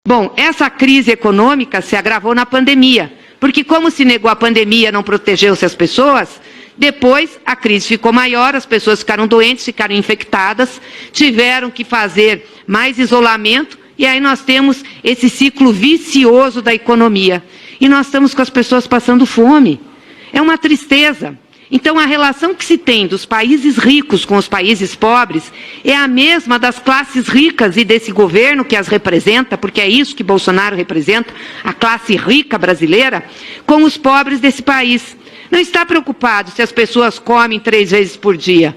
Bom, essa crise econômica se agravou na pandemia, porque como se negou a pandemia, não protegeu-se as pessoas, depois a crise ficou maior, as pessoas ficaram doentes, ficaram infectadas, tiveram que fazer mais isolamento, e aí nós temos esse ciclo vicioso da economia. E nós estamos com as pessoas passando fome. É uma tristeza. Então, a relação que se tem dos países ricos com os países pobres é a mesma das classes ricas e desse governo que as representa, porque é isso que Bolsonaro representa, a classe rica brasileira, com os pobres desse país. Não está preocupado se as pessoas comem 3 vezes por dia.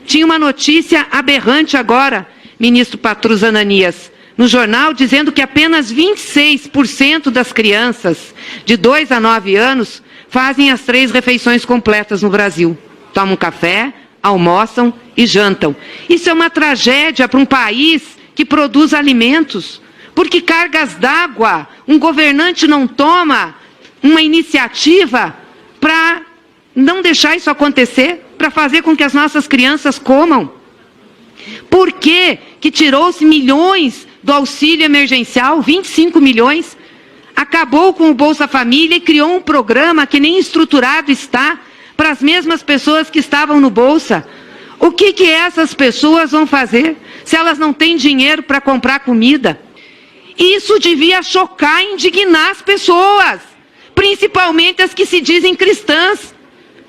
Tinha uma notícia aberrante agora, ministro Patrus Ananias, no jornal, dizendo que apenas 26% das crianças de 2 a 9 anos fazem as 3 refeições completas no Brasil. Tomam café, almoçam e jantam. Isso é uma tragédia para um país que produz alimentos. Porque cargas d'água, um governante não toma uma iniciativa para não deixar isso acontecer, para fazer com que as nossas crianças comam. Por que tirou-se milhões do auxílio emergencial, 25 milhões, acabou com o Bolsa Família e criou um programa que nem estruturado está para as mesmas pessoas que estavam no Bolsa? O que essas pessoas vão fazer se elas não têm dinheiro para comprar comida? Isso devia chocar e indignar as pessoas, principalmente as que se dizem cristãs.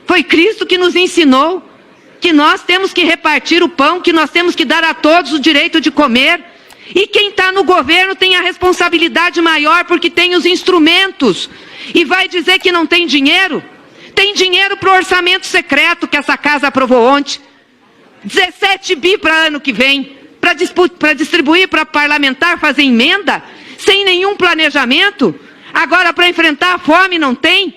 Foi Cristo que nos ensinou que nós temos que repartir o pão, que nós temos que dar a todos o direito de comer. E quem está no governo tem a responsabilidade maior porque tem os instrumentos. E vai dizer que não tem dinheiro? Tem dinheiro para o orçamento secreto que essa casa aprovou ontem. 17 bi para ano que vem. Para distribuir para parlamentar, fazer emenda, sem nenhum planejamento. Agora, para enfrentar a fome, não tem?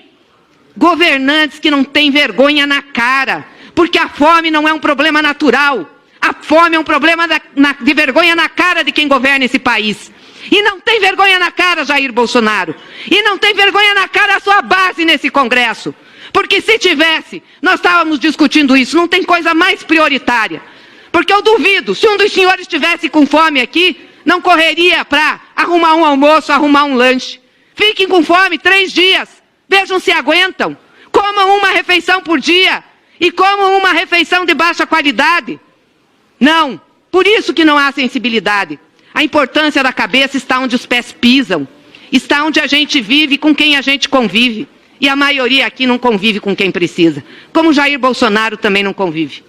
Governantes que não têm vergonha na cara. Porque a fome não é um problema natural. A fome é um problema de vergonha na cara de quem governa esse país. E não tem vergonha na cara, Jair Bolsonaro. E não tem vergonha na cara a sua base nesse Congresso. Porque se tivesse, nós estávamos discutindo isso. Não tem coisa mais prioritária. Porque eu duvido, se um dos senhores estivesse com fome aqui, não correria para arrumar um almoço, arrumar um lanche. Fiquem com fome 3 dias. Vejam se aguentam. Comam uma refeição por dia. E comam uma refeição de baixa qualidade. Não, por isso que não há sensibilidade. A importância da cabeça está onde os pés pisam. Está onde a gente vive, com quem a gente convive. E a maioria aqui não convive com quem precisa. Como Jair Bolsonaro também não convive.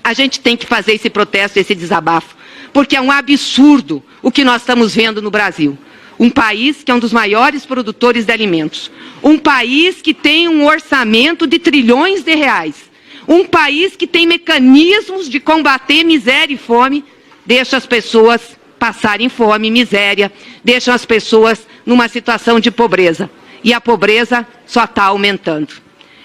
A gente tem que fazer esse protesto, esse desabafo. Porque é um absurdo o que nós estamos vendo no Brasil. Um país que é um dos maiores produtores de alimentos. Um país que tem um orçamento de trilhões de reais. Um país que tem mecanismos de combater miséria e fome, deixa as pessoas passarem fome, miséria, deixa as pessoas numa situação de pobreza. E a pobreza só está aumentando.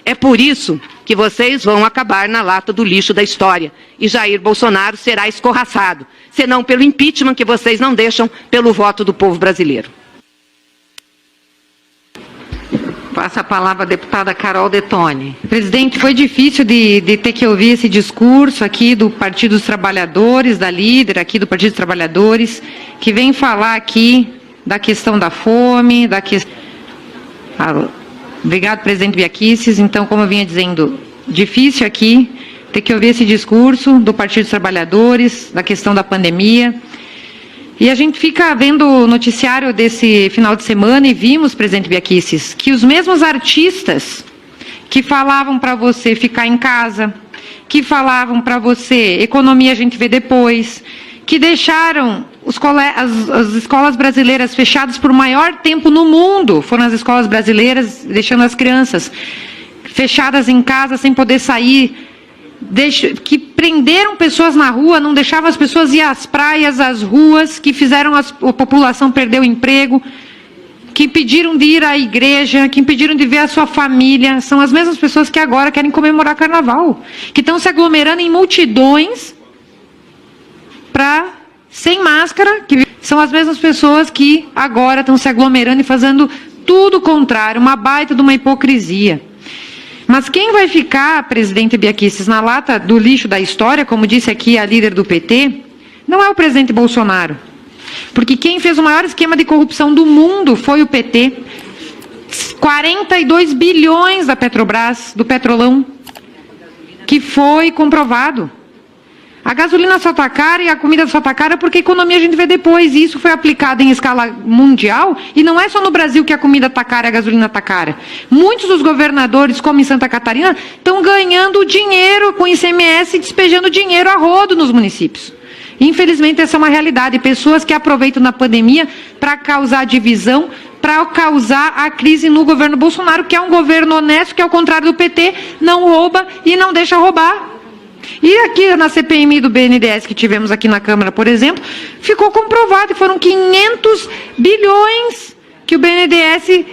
É por isso que vocês vão acabar na lata do lixo da história. E Jair Bolsonaro será escorraçado, senão pelo impeachment que vocês não deixam, pelo voto do povo brasileiro. Passa a palavra à deputada Carol Detone. Presidente, foi difícil de ter que ouvir esse discurso aqui do Partido dos Trabalhadores, da líder aqui do Partido dos Trabalhadores, que vem falar aqui da questão da fome, Obrigado, presidente Biaquices. Então, como eu vinha dizendo, difícil aqui ter que ouvir esse discurso do Partido dos Trabalhadores, da questão da pandemia. E a gente fica vendo o noticiário desse final de semana e vimos, presidente Biaquices, que os mesmos artistas que falavam para você ficar em casa, que falavam para você economia a gente vê depois, que deixaram as escolas brasileiras fechadas por maior tempo no mundo, foram as escolas brasileiras deixando as crianças fechadas em casa sem poder sair, que prenderam pessoas na rua, não deixavam as pessoas ir às praias, às ruas, que fizeram a população perder o emprego, que impediram de ir à igreja, que impediram de ver a sua família. São as mesmas pessoas que agora querem comemorar carnaval, que estão se aglomerando em multidões sem máscara, que são as mesmas pessoas que agora estão se aglomerando e fazendo tudo o contrário, uma baita de uma hipocrisia. Mas quem vai ficar, presidente Biaquices, na lata do lixo da história, como disse aqui a líder do PT, não é o presidente Bolsonaro. Porque quem fez o maior esquema de corrupção do mundo foi o PT. 42 bilhões da Petrobras, do Petrolão, que foi comprovado. A gasolina só está cara e a comida só está cara porque a economia a gente vê depois. E isso foi aplicado em escala mundial. E não é só no Brasil que a comida está cara e a gasolina está cara. Muitos dos governadores, como em Santa Catarina, estão ganhando dinheiro com ICMS e despejando dinheiro a rodo nos municípios. Infelizmente, essa é uma realidade. Pessoas que aproveitam na pandemia para causar divisão, para causar a crise no governo Bolsonaro, que é um governo honesto, que ao contrário do PT, não rouba e não deixa roubar. E aqui na CPMI do BNDES que tivemos aqui na Câmara, por exemplo, ficou comprovado que foram 500 bilhões que o BNDES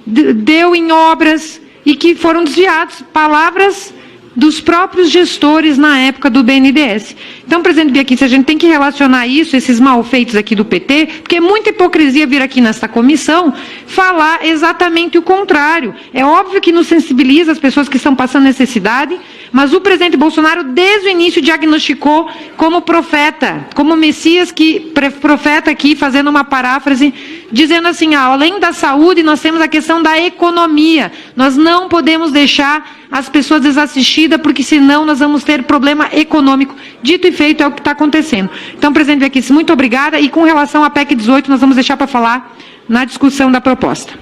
deu em obras e que foram desviados. Palavras dos próprios gestores na época do BNDES. Então, presidente Biaquice, a gente tem que relacionar isso, esses malfeitos aqui do PT, porque é muita hipocrisia vir aqui nesta comissão falar exatamente o contrário. É óbvio que nos sensibiliza as pessoas que estão passando necessidade, mas o presidente Bolsonaro, desde o início, diagnosticou como profeta, como Messias, que profeta aqui, fazendo uma paráfrase, dizendo assim, além da saúde, nós temos a questão da economia. Nós não podemos deixar as pessoas desassistidas, porque senão nós vamos ter problema econômico. Dito e feito, é o que está acontecendo. Então, presidente Biaquice, muito obrigada. E com relação à PEC 18, nós vamos deixar para falar na discussão da proposta.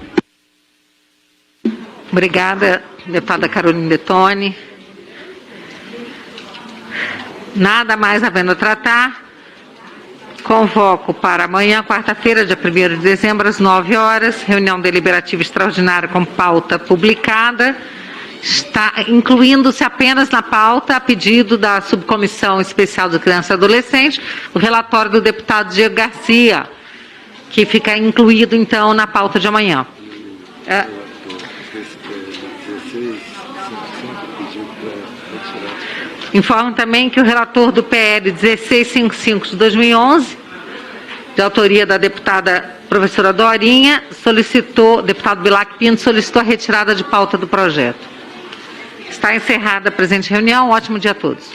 Obrigada, deputada Caroline Detoni. Nada mais havendo a tratar, convoco para amanhã, quarta-feira, dia 1º de dezembro, às 9 horas, reunião deliberativa extraordinária com pauta publicada, está incluindo-se apenas na pauta, a pedido da Subcomissão Especial de Criança e Adolescente, o relatório do deputado Diego Garcia, que fica incluído, então, na pauta de amanhã. Informo também que o relator do PL 1655 de 2011, de autoria da deputada professora Dorinha, deputado Bilac Pinto, solicitou a retirada de pauta do projeto. Está encerrada a presente reunião. Ótimo dia a todos.